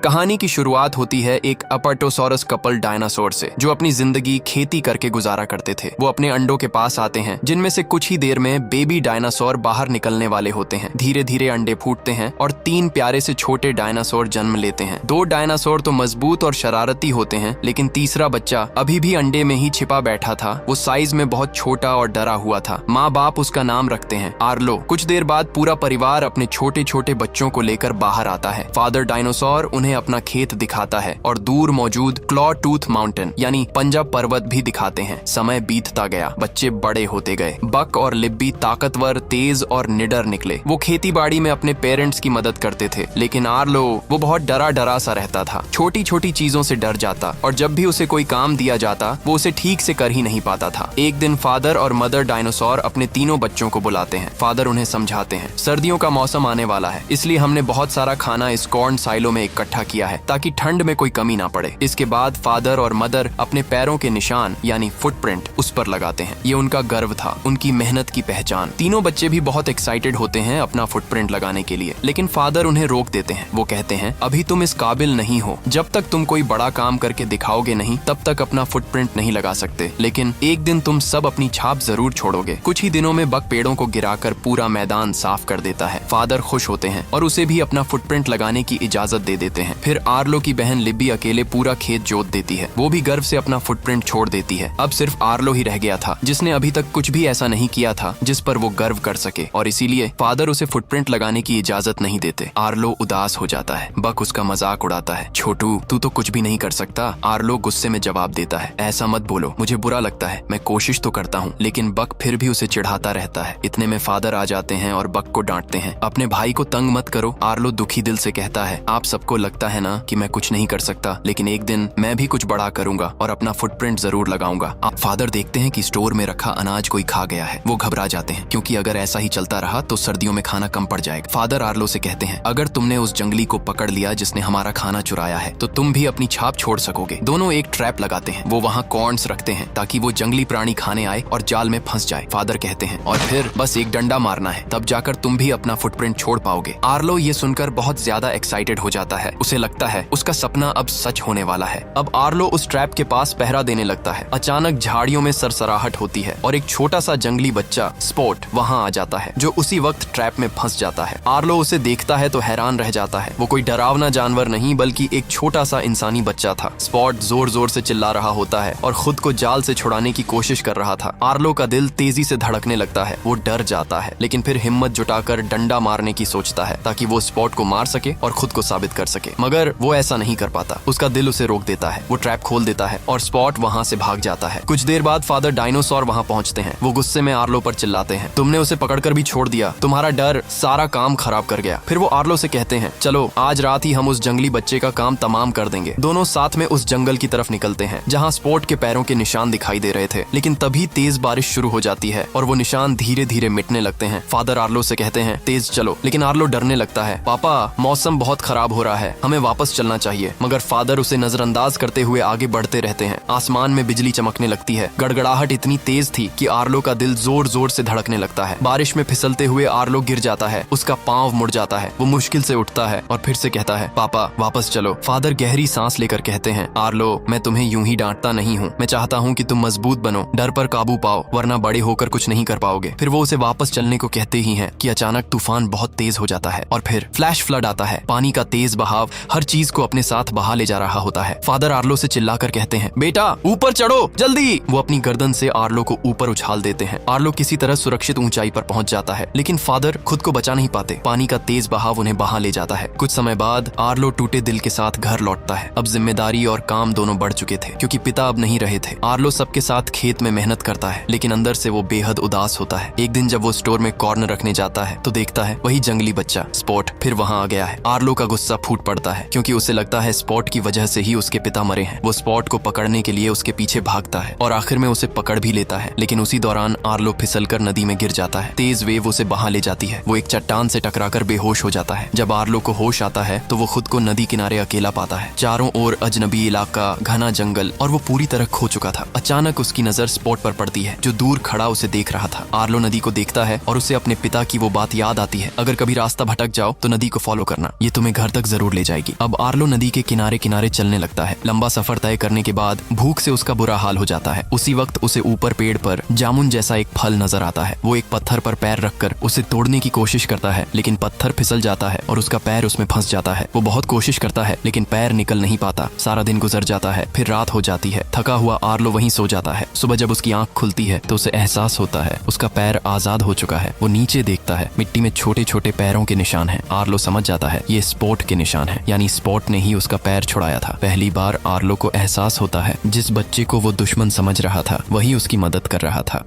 कहानी की शुरुआत होती है एक अपर्टोसॉरस कपल डायनासोर से, जो अपनी जिंदगी खेती करके गुजारा करते थे। वो अपने अंडों के पास आते हैं, जिनमें से कुछ ही देर में बेबी डायनासोर बाहर निकलने वाले होते हैं। धीरे धीरे अंडे फूटते हैं और 3 प्यारे से छोटे डायनासोर जन्म लेते हैं। 2 डायनासोर तो मजबूत और शरारती होते हैं, लेकिन तीसरा बच्चा अभी भी अंडे में ही छिपा बैठा था। वो साइज में बहुत छोटा और डरा हुआ था। माँ बाप उसका नाम रखते हैं आर्लो। कुछ देर बाद पूरा परिवार अपने छोटे छोटे बच्चों को लेकर बाहर आता है। फादर डायनासोर उन्हें अपना खेत दिखाता है और दूर मौजूद क्लॉ टूथ माउंटेन यानी पंजा पर्वत भी दिखाते हैं। समय बीतता गया, बच्चे बड़े होते गए। बक और लिब्बी ताकतवर, तेज और निडर निकले। वो खेती बाड़ी में अपने पेरेंट्स की मदद करते थे, लेकिन आर्लो वो बहुत डरा डरा सा रहता था। छोटी छोटी चीजों से डर जाता और जब भी उसे कोई काम दिया जाता वो उसे ठीक से कर ही नहीं पाता था। एक दिन फादर और मदर डायनासोर अपने तीनों बच्चों को बुलाते हैं। फादर उन्हें समझाते हैं, सर्दियों का मौसम आने वाला है, इसलिए हमने बहुत सारा खाना इस कॉर्न साइलो में इकट्ठा किया है ताकि ठंड में कोई कमी ना पड़े। इसके बाद फादर और मदर अपने पैरों के निशान यानी फुटप्रिंट उस पर लगाते हैं। ये उनका गर्व था, उनकी मेहनत की पहचान। तीनों बच्चे भी बहुत एक्साइटेड होते हैं अपना फुटप्रिंट लगाने के लिए, लेकिन फादर उन्हें रोक देते हैं। वो कहते हैं, अभी तुम इस काबिल नहीं हो। जब तक तुम कोई बड़ा काम करके दिखाओगे नहीं, तब तक अपना फुटप्रिंट नहीं लगा सकते। लेकिन एक दिन तुम सब अपनी छाप जरूर छोड़ोगे। कुछ ही दिनों में बक पेड़ों को गिराकर पूरा मैदान साफ कर देता है। फादर खुश होते हैं और उसे भी अपना फुटप्रिंट लगाने की इजाजत दे देते हैं। फिर आर्लो की बहन लिब्बी अकेले पूरा खेत जोत देती है। वो भी गर्व से अपना फुटप्रिंट छोड़ देती है। अब सिर्फ आर्लो ही रह गया था, जिसने अभी तक कुछ भी ऐसा नहीं किया था जिस पर वो गर्व कर सके, और इसीलिए फादर उसे फुटप्रिंट लगाने की इजाजत नहीं देते। आर्लो उदास हो जाता है। बक उसका मजाक उड़ाता है, छोटू तू तो कुछ भी नहीं कर सकता। आर्लो गुस्से में जवाब देता है, ऐसा मत बोलो, मुझे बुरा लगता है, मैं कोशिश तो करता हूँ। लेकिन बक फिर भी उसे चिढ़ाता रहता है। इतने में फादर आ जाते हैं और बक को डांटते हैं, अपने भाई को तंग मत करो। आर्लो दुखी दिल से कहता है, आप सबको लगता है ना कि मैं कुछ नहीं कर सकता, लेकिन एक दिन मैं भी कुछ बड़ा करूंगा और अपना फुटप्रिंट जरूर लगाऊंगा। आप फादर देखते हैं कि स्टोर में रखा अनाज कोई खा गया है। वो घबरा जाते हैं, क्योंकि अगर ऐसा ही चलता रहा तो सर्दियों में खाना कम पड़ जाएगा। फादर आर्लो से कहते हैं, अगर तुमने उस जंगली को पकड़ लिया जिसने हमारा खाना चुराया है, तो तुम भी अपनी छाप छोड़ सकोगे। दोनों एक ट्रैप लगाते हैं। वो वहाँ कॉर्न्स रखते हैं ताकि वो जंगली प्राणी खाने आए और जाल में फंस जाए। फादर कहते हैं, और फिर बस एक डंडा मारना है, तब जाकर तुम भी अपना फुटप्रिंट छोड़ पाओगे। आर्लो ये सुनकर बहुत ज्यादा एक्साइटेड हो जाता है। उसे लगता है उसका सपना अब सच होने वाला है। अब आर्लो उस ट्रैप के पास पहरा देने लगता है। अचानक झाड़ियों में सरसराहट होती है और एक छोटा सा जंगली बच्चा स्पॉट वहाँ आ जाता है, जो उसी वक्त ट्रैप में फंस जाता है। आर्लो उसे देखता है तो हैरान रह जाता है। वो कोई डरावना जानवर नहीं, बल्कि एक छोटा सा इंसानी बच्चा था। स्पॉट जोर जोर से चिल्ला रहा होता है और खुद को जाल से छुड़ाने की कोशिश कर रहा था। आर्लो का दिल तेजी से धड़कने लगता है। वो डर जाता है, लेकिन फिर हिम्मत जुटाकर डंडा मारने की सोचता है ताकि वो स्पॉट को मार सके और खुद को साबित कर सके। मगर वो ऐसा नहीं कर पाता। उसका दिल उसे रोक देता है। वो ट्रैप खोल देता है और स्पॉट वहाँ से भाग जाता है। कुछ देर बाद फादर डायनासोर वहाँ पहुँचते हैं। वो गुस्से में आर्लो पर चिल्लाते हैं, तुमने उसे पकड़कर भी छोड़ दिया, तुम्हारा डर सारा काम खराब कर गया। फिर वो आर्लो से कहते हैं, चलो आज रात ही हम उस जंगली बच्चे का काम तमाम कर देंगे। दोनों साथ में उस जंगल की तरफ निकलते हैं जहाँ स्पॉट के पैरों के निशान दिखाई दे रहे थे। लेकिन तभी तेज बारिश शुरू हो जाती है और वो निशान धीरे धीरे मिटने लगते हैं। फादर आर्लो से कहते हैं, तेज चलो, लेकिन आर्लो डरने लगता है। पापा मौसम बहुत खराब हो रहा है, हमें वापस चलना चाहिए। मगर फादर उसे नजरअंदाज करते हुए आगे बढ़ते रहते हैं। आसमान में बिजली चमकने लगती है। गड़गड़ाहट इतनी तेज थी कि आर्लो का दिल जोर जोर से धड़कने लगता है। बारिश में फिसलते हुए आर्लो गिर जाता है। उसका पांव मुड़ जाता है। वो मुश्किल से उठता है और फिर से कहता है, पापा वापस चलो। फादर गहरी सांस लेकर कहते हैं, आर्लो मैं तुम्हें यूं ही डांटता नहीं हूँ, मैं चाहता हूँ कि तुम मजबूत बनो, डर पर काबू पाओ, वरना बड़े होकर कुछ नहीं कर पाओगे। फिर वो उसे वापस चलने को कहते ही हैं कि अचानक तूफान बहुत तेज हो जाता है और फिर फ्लैश फ्लड आता है। पानी का तेज बहाव हर चीज को अपने साथ बहा ले जा रहा होता है। फादर आर्लो से चिल्लाकर कहते हैं, बेटा ऊपर चढ़ो जल्दी। वो अपनी गर्दन से आर्लो को ऊपर उछाल देते हैं। आर्लो किसी तरह सुरक्षित ऊंचाई पर पहुंच जाता है, लेकिन फादर खुद को बचा नहीं पाते। पानी का तेज बहाव उन्हें बहा ले जाता है। कुछ समय बाद आर्लो टूटे दिल के साथ घर लौटता है। अब जिम्मेदारी और काम दोनों बढ़ चुके थे, क्योंकि पिता अब नहीं रहे थे। आर्लो सबके साथ खेत में मेहनत करता है, लेकिन अंदर से वो बेहद उदास होता है। एक दिन जब वो स्टोर में कॉर्न रखने जाता है तो देखता है वही जंगली बच्चा स्पॉट फिर वहाँ आ गया है। आर्लो का गुस्सा फूट पड़ता है, क्योंकि उसे लगता है स्पॉट की वजह से ही उसके पिता मरे हैं। वो स्पॉट को पकड़ने के लिए उसके पीछे भागता है और आखिर में उसे पकड़ भी लेता है, लेकिन उसी दौरान आर्लो फिसलकर नदी में गिर जाता है। तेज वेव उसे बहा ले जाती है। वो एक चट्टान से टकराकर बेहोश हो जाता है। जब आर्लो को होश आता है तो वो खुद को नदी किनारे अकेला पाता है। चारों ओर अजनबी इलाका, घना जंगल, और वो पूरी तरह खो चुका था। अचानक उसकी नजर स्पॉट पर पड़ती है, जो दूर खड़ा उसे देख रहा था। आर्लो नदी को देखता है और उसे अपने पिता की वो बात याद आती है, अगर कभी रास्ता भटक जाओ तो नदी को फॉलो करना, ये तुम्हें घर तक जरूर ले जाएगा। जाएगी। अब आर्लो नदी के किनारे किनारे चलने लगता है। लंबा सफर तय करने के बाद भूख से उसका बुरा हाल हो जाता है। उसी वक्त उसे ऊपर पेड़ पर जामुन जैसा एक फल नजर आता है। वो एक पत्थर पर पैर रखकर उसे तोड़ने की कोशिश करता है, लेकिन पत्थर फिसल जाता है और उसका पैर उसमें फंस जाता है। वो बहुत कोशिश करता है लेकिन पैर निकल नहीं पाता। सारा दिन गुजर जाता है, फिर रात हो जाती है। थका हुआ आर्लो वहीं सो जाता है। सुबह जब उसकी आंख खुलती है तो उसे एहसास होता है उसका पैर आजाद हो चुका है। वो नीचे देखता है, मिट्टी में छोटे छोटे पैरों के निशान हैं। आर्लो समझ जाता है ये स्पॉट के निशान हैं, यानी स्पॉट ने ही उसका पैर छुड़ाया था। पहली बार आर्लो को एहसास होता है जिस बच्चे को वो दुश्मन समझ रहा था वही उसकी मदद कर रहा था।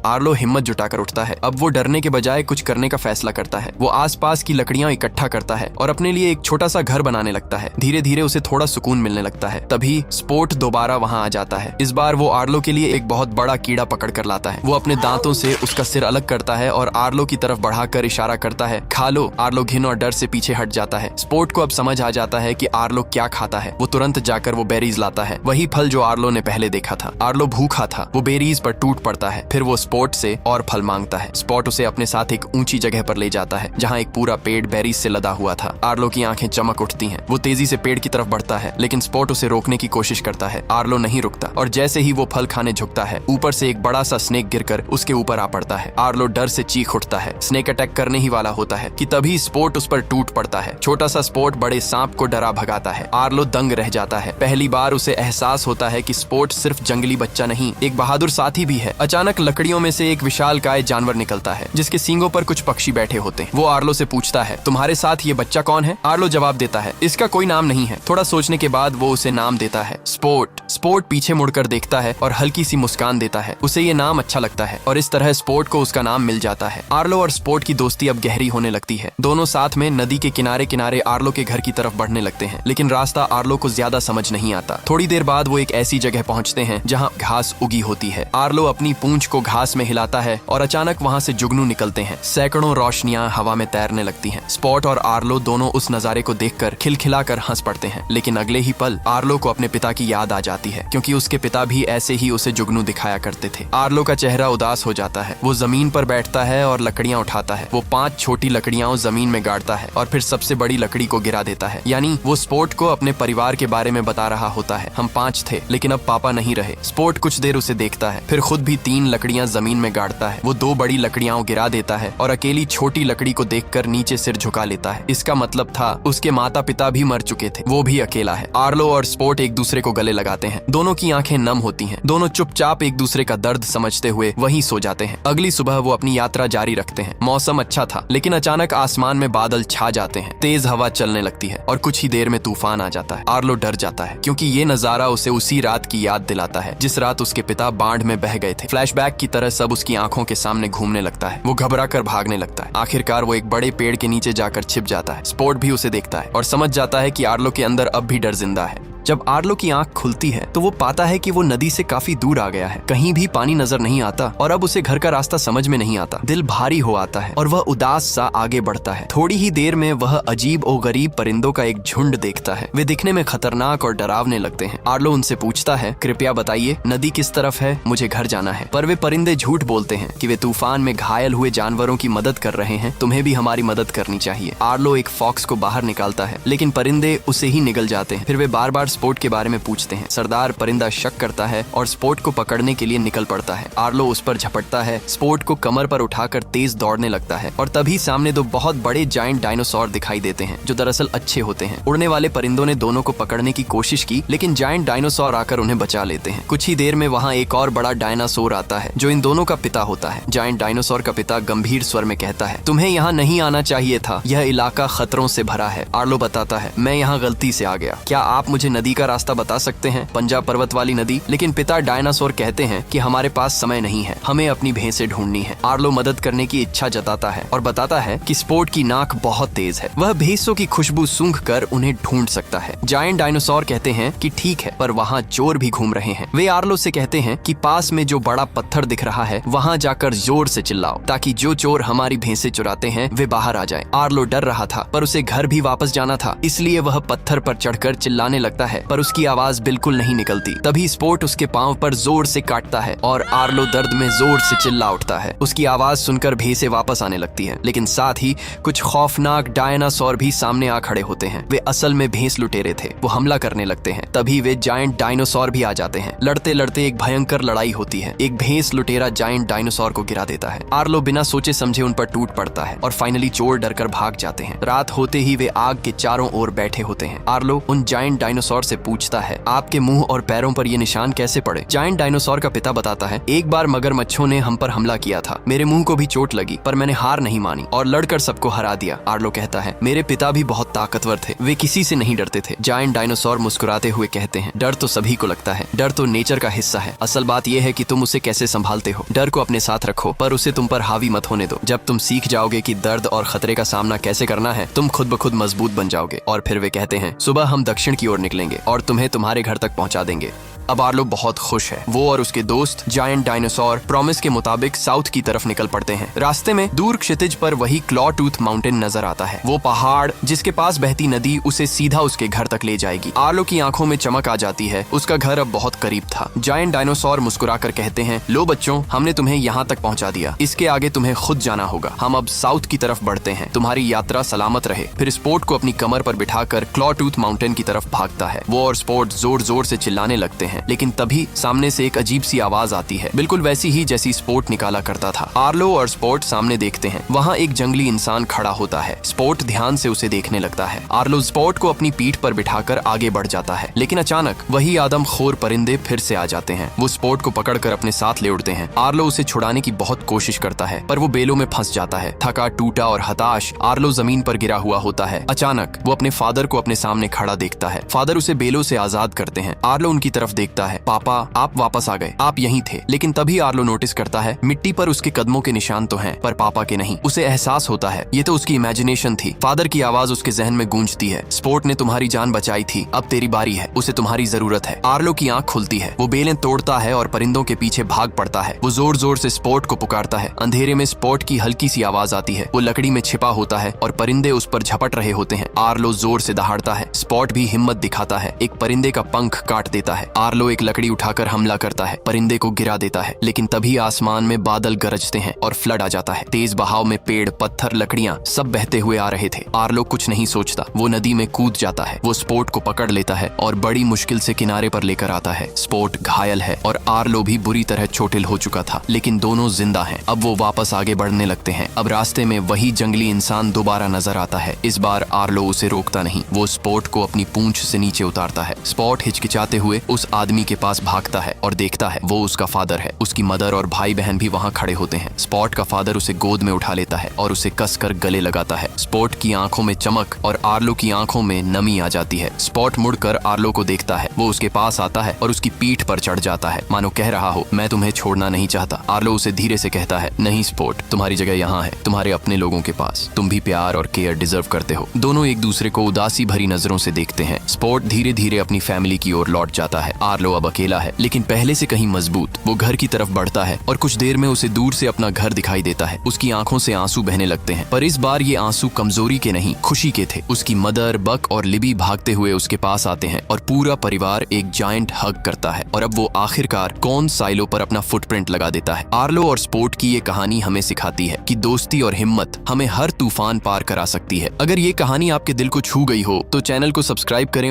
आर्लो हिम्मत जुटाकर उठता है। अब वो डरने के बजाय कुछ करने का फैसला करता है। वो आसपास की लकड़ियां इकट्ठा करता है और अपने लिए एक छोटा सा घर बनाने लगता है। धीरे धीरे उसे थोड़ा सुकून मिलने लगता है। तभी स्पोर्ट दोबारा वहां आ जाता है। इस बार वो आर्लो के लिए एक बहुत बड़ा कीड़ा पकड़ कर लाता है। वो अपने दांतों से उसका सिर अलग करता है और आर्लो की तरफ बढ़ाकर इशारा करता है, खा लो। आर्लो घिन और डर से पीछे हट जाता है। स्पोर्ट को अब समझ आ जाता है कि आर्लो क्या खाता है। वो तुरंत जाकर वो बेरीज लाता है, वही फल जो आर्लो ने पहले देखा था। आर्लो भूखा था। वो बेरीज पर टूट पड़ता है। फिर वो स्पोर्ट से और फल मांगता है। स्पॉट उसे अपने साथ एक ऊंची जगह पर ले जाता है जहां एक पूरा पेड़ बेरीज से लदा हुआ था। आर्लो की आंखें चमक उठती हैं। वो तेजी से पेड़ की तरफ बढ़ता है लेकिन स्पॉट उसे रोकने की कोशिश करता है। आर्लो नहीं रुकता और जैसे ही वो फल खाने झुकता है ऊपर से एक बड़ा सा स्नेक गिरकर उसके ऊपर आ पड़ता है। आर्लो डर से चीख उठता है। स्नेक अटैक करने ही वाला होता है कि तभी स्पॉट उस पर टूट पड़ता है। छोटा सा स्पॉट बड़े सांप को डरा भगाता है। आर्लो दंग रह जाता है। पहली बार उसे एहसास होता है कि स्पॉट सिर्फ जंगली बच्चा नहीं, एक बहादुर साथी भी है। अचानक लकड़ियों में से एक विशालकाय जानवर निकलता है जिसके सींगों पर कुछ पक्षी बैठे होते हैं। वो आर्लो से पूछता है, तुम्हारे साथ ये बच्चा कौन है? आर्लो जवाब देता है, इसका कोई नाम नहीं है। थोड़ा सोचने के बाद वो उसे नाम देता है, स्पोर्ट। स्पोर्ट पीछे मुड़कर देखता है और हल्की सी मुस्कान देता है। उसे ये नाम अच्छा लगता है और इस तरह स्पोर्ट को उसका नाम मिल जाता है। आर्लो और स्पोर्ट की दोस्ती अब गहरी होने लगती है। दोनों साथ में नदी के किनारे किनारे आर्लो के घर की तरफ बढ़ने लगते हैं, लेकिन रास्ता आर्लो को ज्यादा समझ नहीं आता। थोड़ी देर बाद वो एक ऐसी जगह पहुंचते हैं जहां घास उगी होती है। आर्लो अपनी पूंछ को घास में हिलाता है और अचानक वहां से जुगनू निकलते हैं। सैकड़ों रोशनियां हवा में तैरने लगती हैं। स्पॉट और आर्लो दोनों उस नजारे को देखकर खिलखिलाकर हंस पड़ते हैं, लेकिन अगले ही पल आर्लो को अपने पिता की याद आ जाती है, क्योंकि उसके पिता भी ऐसे ही उसे जुगनू दिखाया करते थे। आर्लो का चेहरा उदास हो जाता है। वो जमीन पर बैठता है और लकड़ियां उठाता है। वो 5 छोटी लकड़ियां जमीन में गाड़ता है और फिर सबसे बड़ी लकड़ी को गिरा देता है। यानी वो स्पॉट को अपने परिवार के बारे में बता रहा होता है। हम 5 थे, लेकिन अब पापा नहीं रहे। स्पॉट कुछ देर उसे देखता है, फिर खुद भी 3 लकड़ियां जमीन में गाड़ता है। वो 2 बड़ी लकड़ियां गिरा देता है और अकेली छोटी लकड़ी को देखकर नीचे सिर झुका लेता है। इसका मतलब था उसके माता पिता भी मर चुके थे, वो भी अकेला है। आर्लो और स्पॉट एक दूसरे को गले लगाते हैं। दोनों की आंखें नम होती हैं। दोनों चुपचाप एक दूसरे का दर्द समझते हुए वहीं सो जाते हैं। अगली सुबह वो अपनी यात्रा जारी रखते हैं। मौसम अच्छा था, लेकिन अचानक आसमान में बादल छा जाते हैं। तेज हवा चलने लगती है और कुछ ही देर में तूफान आ जाता है। आर्लो डर जाता है क्योंकि ये नजारा उसे उसी रात की याद दिलाता है जिस रात उसके पिता बाढ़ में बह गए थे। फ्लैशबैक की तरह सब उसकी आंखों के सामने घूमने लगता है। वो घबरा कर भागने लगता है। आखिरकार वो एक बड़े पेड़ के नीचे जाकर छिप जाता है। स्पॉट भी उसे देखता है और समझ जाता है कि आर्लो के अंदर अब भी डर जिंदा है। जब आर्लो की आंख खुलती है तो वो पाता है कि वो नदी से काफी दूर आ गया है। कहीं भी पानी नजर नहीं आता और अब उसे घर का रास्ता समझ में नहीं आता। दिल भारी हो आता है और वह उदास सा आगे बढ़ता है। थोड़ी ही देर में वह अजीब और गरीब परिंदों का एक झुंड देखता है। वे दिखने में खतरनाक और डरावने लगते हैं। आर्लो उनसे पूछता है, कृपया बताइए नदी किस तरफ है, मुझे घर जाना है। पर वे परिंदे झूठ बोलते हैं कि वे तूफान में घायल हुए जानवरों की मदद कर रहे हैं। तुम्हें भी हमारी मदद करनी चाहिए। आर्लो एक फॉक्स को बाहर निकालता है, लेकिन परिंदे उसे ही निगल जाते हैं। फिर वे बार बार स्पॉट के बारे में पूछते हैं। सरदार परिंदा शक करता है और स्पॉट को पकड़ने के लिए निकल पड़ता है। आर्लो उस पर झपटता है। स्पॉट को कमर पर उठाकर तेज दौड़ने लगता है और तभी सामने 2 बहुत बड़े जायंट डायनासोर दिखाई देते हैं जो दरअसल अच्छे होते हैं। उड़ने वाले परिंदों ने दोनों को पकड़ने की कोशिश की, लेकिन जायंट डायनासोर आकर उन्हें बचा लेते हैं। कुछ ही देर में वहाँ एक और बड़ा डायनासोर आता है जो इन दोनों का पिता होता है। जायंट डायनासोर का पिता गंभीर स्वर में कहता है, तुम्हें यहाँ नहीं आना चाहिए था, यह इलाका खतरों से भरा है। आर्लो बताता है, मैं यहाँ गलती से आ गया। क्या आप मुझे नदी का रास्ता बता सकते हैं, पंजाब पर्वत वाली नदी? लेकिन पिता डायनासोर कहते हैं कि हमारे पास समय नहीं है, हमें अपनी भैंसें ढूंढनी है। आर्लो मदद करने की इच्छा जताता है और बताता है कि स्पॉट की नाक बहुत तेज है, वह भैंसों की खुशबू सूंघ कर उन्हें ढूंढ सकता है। जायंट डायनासोर कहते हैं कि ठीक है, पर वहाँ चोर भी घूम रहे हैं। वे आर्लो से कहते हैं कि पास में जो बड़ा पत्थर दिख रहा है वहाँ जाकर जोर से चिल्लाओ, ताकि जो चोर हमारी भैंसें चुराते हैं वे बाहर आ जाए। आर्लो डर रहा था, पर उसे घर भी वापस जाना था, इसलिए वह पत्थर पर चढ़कर चिल्लाने लगता है है पर उसकी आवाज बिल्कुल नहीं निकलती। तभी स्पोर्ट उसके पांव पर जोर से काटता है और आर्लो दर्द में जोर से चिल्ला उठता है। उसकी आवाज सुनकर भेसे वापस आने लगती है, लेकिन साथ ही कुछ खौफनाक डायनासोर भी सामने आ खड़े होते हैं। वे असल में भेस लुटेरे थे। वो हमला करने लगते हैं। तभी वे जायंट डायनासोर भी आ जाते हैं। लड़ते लड़ते एक भयंकर लड़ाई होती है। एक भेस लुटेरा जायंट डायनासोर को गिरा देता है। आर्लो बिना सोचे समझे उन पर टूट पड़ता है और फाइनली चोर डरकर भाग जाते हैं। रात होते ही वे आग के चारों ओर बैठे होते हैं। आर्लो उन जायंट डायनासोर से पूछता है, आपके मुंह और पैरों पर ये निशान कैसे पड़े? जायंट डायनासोर का पिता बताता है, एक बार मगरमच्छों ने हम पर हमला किया था। मेरे मुंह को भी चोट लगी पर मैंने हार नहीं मानी और लड़कर सबको हरा दिया। आर्लो कहता है, मेरे पिता भी बहुत ताकतवर थे, वे किसी से नहीं डरते थे। जायंट डायनासोर मुस्कुराते हुए कहते हैं, डर तो सभी को लगता है, डर तो नेचर का हिस्सा है। असल बात यह है कि तुम उसे कैसे संभालते हो। डर को अपने साथ रखो पर उसे तुम पर हावी मत होने दो। जब तुम सीख जाओगे कि दर्द और खतरे का सामना कैसे करना है, तुम खुद ब खुद मजबूत बन जाओगे। और फिर वे कहते हैं, सुबह हम दक्षिण की ओर निकलेंगे और तुम्हें तुम्हारे घर तक पहुंचा देंगे। अब आर्लो बहुत खुश है। वो और उसके दोस्त जायंट डायनासोर प्रॉमिस के मुताबिक साउथ की तरफ निकल पड़ते हैं। रास्ते में दूर क्षितिज पर वही क्लॉ टूथ माउंटेन नजर आता है। वो पहाड़ जिसके पास बहती नदी उसे सीधा उसके घर तक ले जाएगी। आर्लो की आंखों में चमक आ जाती है। उसका घर अब बहुत करीब था। जायंट डायनासोर मुस्कुराकर कहते हैं, लो बच्चों, हमने तुम्हें यहाँ तक पहुँचा दिया। इसके आगे तुम्हें खुद जाना होगा। हम अब साउथ की तरफ बढ़ते हैं। तुम्हारी यात्रा सलामत रहे। फिर स्पोर्ट को अपनी कमर पर बिठाकर क्लॉ टूथ माउंटेन की तरफ भागता है। वो और स्पोर्ट जोर जोर से चिल्लाने लगते हैं, लेकिन तभी सामने से एक अजीब सी आवाज आती है, बिल्कुल वैसी ही जैसी स्पोर्ट निकाला करता था। आर्लो और स्पोर्ट सामने देखते हैं। वहाँ एक जंगली इंसान खड़ा होता है। स्पोर्ट ध्यान से उसे देखने लगता है। आर्लो स्पोर्ट को अपनी पीठ पर बिठाकर आगे बढ़ जाता है, लेकिन अचानक वही आदमखोर परिंदे फिर से आ जाते हैं। वो स्पोर्ट को पकड़कर अपने साथ ले उड़ते हैं। आर्लो उसे छुड़ाने की बहुत कोशिश करता है पर वो बेलों में फंस जाता है। थका टूटा और हताश आर्लो जमीन पर गिरा हुआ होता है। अचानक वो अपने फादर को अपने सामने खड़ा देखता है। फादर उसे बेलों से आजाद करते हैं। आर्लो उनकी तरफ देखता है। पापा, आप वापस आ गए, आप यहीं थे। लेकिन तभी आर्लो नोटिस करता है मिट्टी पर उसके कदमों के निशान तो हैं, पर पापा के नहीं। उसे एहसास होता है ये तो उसकी इमेजिनेशन थी। फादर की आवाज उसके जहन में गूंजती है, स्पोर्ट ने तुम्हारी जान बचाई थी, अब तेरी बारी है, उसे तुम्हारी जरूरत है। आर्लो की आंख खुलती है। वो बेलें तोड़ता है और परिंदों के पीछे भाग पड़ता है। वो जोर जोर से स्पोर्ट को पुकारता है। अंधेरे में स्पोर्ट की हल्की सी आवाज आती है। वो लकड़ी में छिपा होता है और परिंदे उस पर झपट रहे होते हैं। आर्लो जोर से दहाड़ता है। स्पोर्ट भी हिम्मत दिखाता है। एक परिंदे का पंख काट देता है। आर्लो एक लकड़ी उठाकर हमला करता है, परिंदे को गिरा देता है। लेकिन तभी आसमान में बादल गरजते हैं और फ्लड आ जाता है। तेज बहाव में पेड़, पत्थर, लकड़ियां सब बहते हुए आ रहे थे। आर्लो कुछ नहीं सोचता, वो नदी में कूद जाता है। वो स्पोर्ट को पकड़ लेता है और बड़ी मुश्किल से किनारे पर लेकर आता है। स्पोर्ट घायल है और आर्लो भी बुरी तरह चोटिल हो चुका था, लेकिन दोनों जिंदा हैं। अब वो वापस आगे बढ़ने लगते हैं। अब रास्ते में वही जंगली इंसान दोबारा नजर आता है। इस बार आर्लो उसे रोकता नहीं। वो स्पोर्ट को अपनी पूंछ से नीचे उतारता है। स्पोर्ट हिचकिचाते हुए उस आदमी के पास भागता है और देखता है वो उसका फादर है। उसकी मदर और भाई बहन भी वहाँ खड़े होते हैं। स्पॉट का फादर उसे गोद में उठा लेता है और उसे कसकर गले लगाता है। स्पॉट की आंखों में चमक और आर्लो की आंखों में नमी आ जाती है। स्पॉट मुड़कर आर्लो को देखता है। वो उसके पास आता है और उसकी पीठ पर चढ़ जाता है, मानो कह रहा हो, मैं तुम्हें छोड़ना नहीं चाहता। आर्लो उसे धीरे से कहता है, नहीं स्पॉट, तुम्हारी जगह यहाँ है, तुम्हारे अपने लोगों के पास। तुम भी प्यार और केयर डिजर्व करते हो। दोनों एक दूसरे को उदासी भरी नजरों से देखते हैं। स्पॉट धीरे धीरे अपनी फैमिली की ओर लौट जाता है। आर्लो अब अकेला है, लेकिन पहले से कहीं मजबूत। वो घर की तरफ बढ़ता है और कुछ देर में उसे दूर से अपना घर दिखाई देता है। उसकी आंखों से आंसू बहने लगते हैं, पर इस बार ये आंसू कमजोरी के नहीं, खुशी के थे। उसकी मदर, बक और लिबी भागते हुए उसके पास आते हैं और पूरा परिवार एक जायंट हग करता है। और अब वो आखिरकार कॉर्न साइलो पर अपना फुटप्रिंट लगा देता है। आर्लो और स्पोर्ट की ये कहानी हमें सिखाती है कि दोस्ती और हिम्मत हमें हर तूफान पार करा सकती है। अगर ये कहानी आपके दिल को छू गई हो तो चैनल को सब्सक्राइब करें।